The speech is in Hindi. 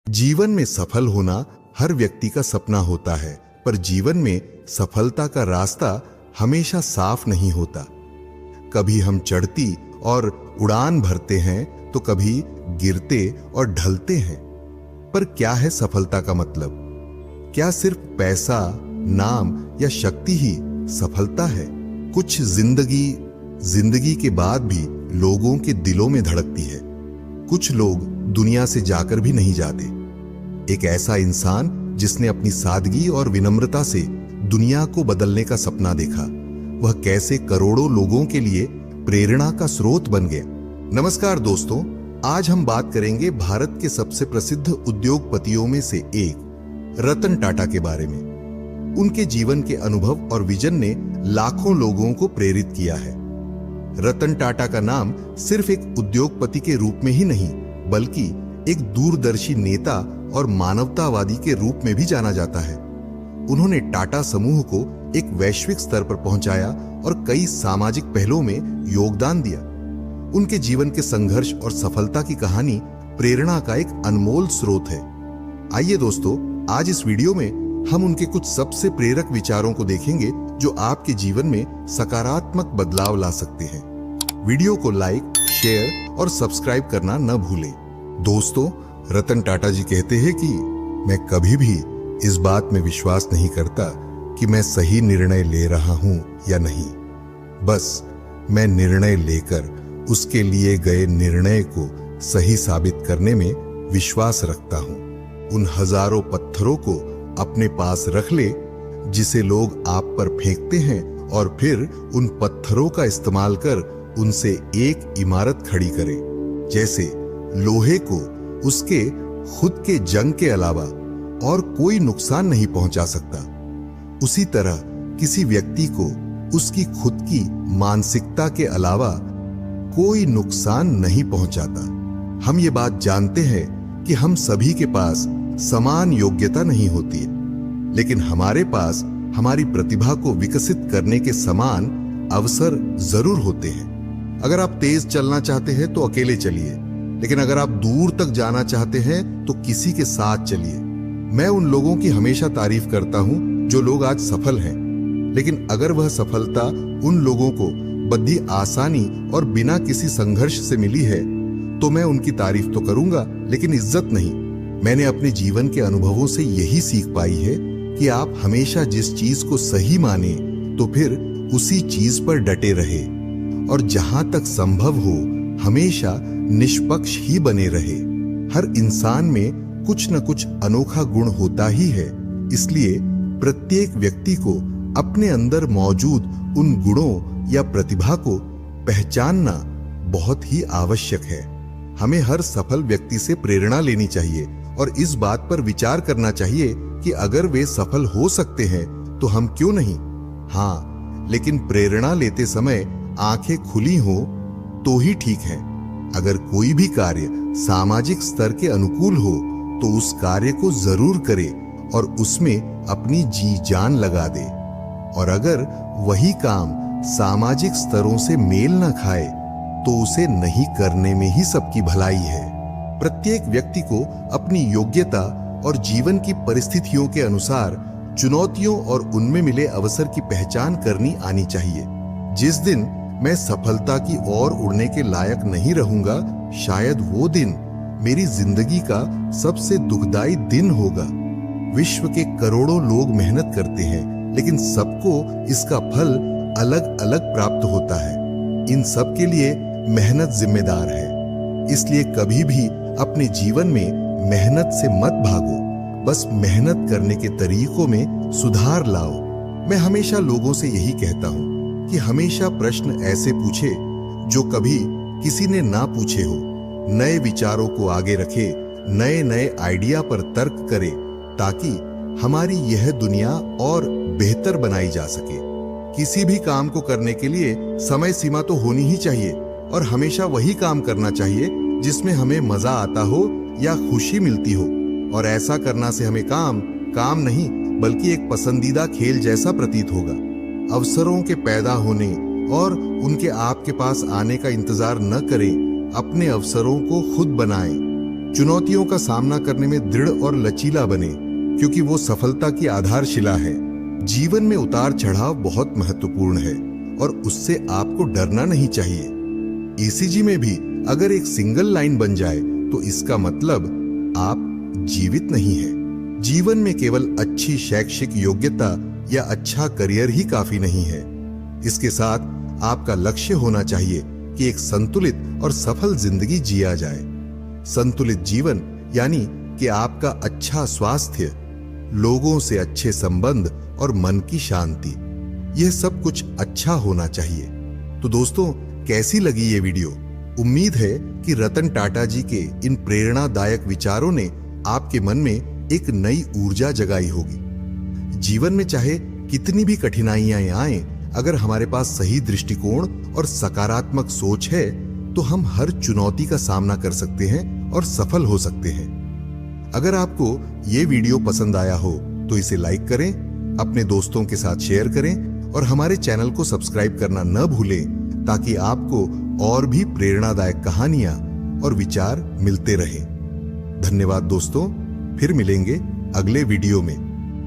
जीवन में सफल होना हर व्यक्ति का सपना होता है, पर जीवन में सफलता का रास्ता हमेशा साफ नहीं होता। कभी हम चढ़ती और उड़ान भरते हैं तो कभी गिरते और ढलते हैं। पर क्या है सफलता का मतलब? क्या सिर्फ पैसा, नाम या शक्ति ही सफलता है? कुछ जिंदगी के बाद भी लोगों के दिलों में धड़कती है। कुछ लोग दुनिया से जाकर भी नहीं जाते। एक ऐसा इंसान जिसने अपनी सादगी और विनम्रता से दुनिया को बदलने का सपना देखा, वह कैसे करोड़ों लोगों के लिए प्रेरणा का स्रोत बन गया। नमस्कार दोस्तों, आज हम बात करेंगे भारत के सबसे प्रसिद्ध उद्योगपतियों में से एक रतन टाटा के बारे में। उनके जीवन के अनुभव और विजन ने लाखों लोगों को प्रेरित किया है। रतन टाटा का नाम सिर्फ एक उद्योगपति के रूप में ही नहीं, बल्कि एक दूरदर्शी नेता और मानवतावादी के रूप में भी जाना जाता है। उन्होंने टाटा समूह को एक वैश्विक स्तर पर पहुंचाया और कई सामाजिक पहलों में योगदान दिया। उनके जीवन के संघर्ष और सफलता की कहानी प्रेरणा का एक अनमोल स्रोत है। आइए दोस्तों, आज इस वीडियो में हम उनके कुछ सबसे प्रेरक विचारों को देखेंगे जो आपके जीवन में सकारात्मक बदलाव ला सकते हैं। वीडियो को लाइक, शेयर और सब्सक्राइब करना न भूलें। दोस्तों, रतन टाटा जी कहते हैं कि मैं कभी भी इस बात में विश्वास नहीं करता कि मैं सही निर्णय ले रहा हूं या नहीं। बस मैं निर्णय लेकर उसके लिए गए निर्णय को सही साबित करने में विश्वास रखता हूं। उन हजारों पत्थरों को अपने पास रख ले जिसे लोग आप पर फेंकते हैं, और फिर उन पत्थरों का इस्तेमाल कर उनसे एक इमारत खड़ी करें। जैसे लोहे को उसके खुद के जंग के अलावा और कोई नुकसान नहीं पहुंचा सकता, उसी तरह किसी व्यक्ति को उसकी खुद की मानसिकता के अलावा कोई नुकसान नहीं पहुंचाता। हम ये बात जानते हैं कि हम सभी के पास समान योग्यता नहीं होती है, लेकिन हमारे पास हमारी प्रतिभा को विकसित करने के समान अवसर जरूर होते हैं। अगर आप तेज चलना चाहते हैं तो अकेले चलिए, लेकिन अगर आप दूर तक जाना चाहते हैं तो किसी के साथ चलिए। मैं उन लोगों की हमेशा तारीफ करता हूं जो लोग आज सफल हैं, लेकिन अगर वह सफलता उन लोगों को बड़ी आसानी और बिना किसी संघर्ष से मिली है तो मैं उनकी तारीफ तो करूंगा, लेकिन इज्जत नहीं। मैंने अपने जीवन के अनुभवों से यही सीख पाई है कि आप हमेशा जिस चीज को सही माने तो फिर उसी चीज पर डटे रहे, और जहां तक संभव हो हमेशा निष्पक्ष ही बने रहे। हर इंसान में कुछ न कुछ अनोखा गुण होता ही है, इसलिए प्रत्येक व्यक्ति को अपने अंदर मौजूद उन गुणों या प्रतिभा को पहचानना बहुत ही आवश्यक है। हमें हर सफल व्यक्ति से प्रेरणा लेनी चाहिए और इस बात पर विचार करना चाहिए कि अगर वे सफल हो सकते हैं तो हम क्यों नहीं। हाँ, लेकिन प्रेरणा लेते समय आंखें खुली हो तो ही ठीक है। अगर कोई भी कार्य सामाजिक स्तर के अनुकूल हो तो उस कार्य को जरूर करे और उसमें अपनी जी जान लगा दे, और अगर वही काम सामाजिक स्तरों से मेल न खाए तो उसे नहीं करने में ही सबकी भलाई है। प्रत्येक व्यक्ति को अपनी योग्यता और जीवन की परिस्थितियों के अनुसार चुनौतियों और उनमें मिले अवसर की पहचान करनी आनी चाहिए। जिस दिन मैं सफलता की ओर उड़ने के लायक नहीं रहूंगा, शायद वो दिन मेरी जिंदगी का सबसे दुखदाई दिन होगा। विश्व के करोड़ों लोग मेहनत करते हैं, लेकिन सबको इसका फल अलग अलग प्राप्त होता है। इन सब के लिए मेहनत जिम्मेदार है। इसलिए कभी भी अपने जीवन में मेहनत से मत भागो, बस मेहनत करने के तरीकों में सुधार लाओ। मैं हमेशा लोगों से यही कहता हूं कि हमेशा प्रश्न ऐसे पूछे जो कभी किसी ने ना पूछे हो। नए विचारों को आगे रखे, नए नए आइडिया पर तर्क करे, ताकि हमारी यह दुनिया और बेहतर बनाई जा सके। किसी भी काम को करने के लिए समय सीमा तो होनी ही चाहिए, और हमेशा वही काम करना चाहिए जिसमें हमें मजा आता हो या खुशी मिलती हो। और ऐसा करना से हमें काम नहीं बल्कि एक पसंदीदा खेल जैसा प्रतीत होगा। अवसरों के पैदा होने और उनके आपके पास आने का इंतजार न करें, अपने अवसरों को खुद बनाएं। चुनौतियों का सामना करने में दृढ़ और लचीला बने, क्योंकि वो सफलता की आधारशिला है। जीवन में उतार चढ़ाव बहुत महत्वपूर्ण है और उससे आपको डरना नहीं चाहिए। ईसीजी में भी अगर एक सिंगल लाइन बन जाए तो इसका मतलब आप जीवित नहीं है। जीवन में केवल अच्छी शैक्षिक योग्यता या अच्छा करियर ही काफी नहीं है। इसके साथ आपका लक्ष्य होना चाहिए कि एक संतुलित और सफल जिंदगी जिया जाए। संतुलित जीवन यानी कि आपका अच्छा स्वास्थ्य, लोगों से अच्छे संबंध और मन की शांति, यह सब कुछ अच्छा होना चाहिए। तो दोस्तों, कैसी लगी ये वीडियो? उम्मीद है कि रतन टाटा जी के इन प्रेरणादायक विचारों ने आपके मन में एक नई ऊर्जा जगाई होगी। जीवन में चाहे कितनी भी कठिनाइयां आएं, अगर हमारे पास सही दृष्टिकोण और सकारात्मक सोच है तो हम हर चुनौती का सामना कर सकते हैं और सफल हो सकते हैं। अगर आपको ये वीडियो पसंद आया हो तो इसे लाइक करें, अपने दोस्तों के साथ शेयर करें और हमारे चैनल को सब्सक्राइब करना न भूलें, ताकि आपको और भी प्रेरणादायक कहानियां और विचार मिलते रहें। धन्यवाद दोस्तों, फिर मिलेंगे अगले वीडियो में।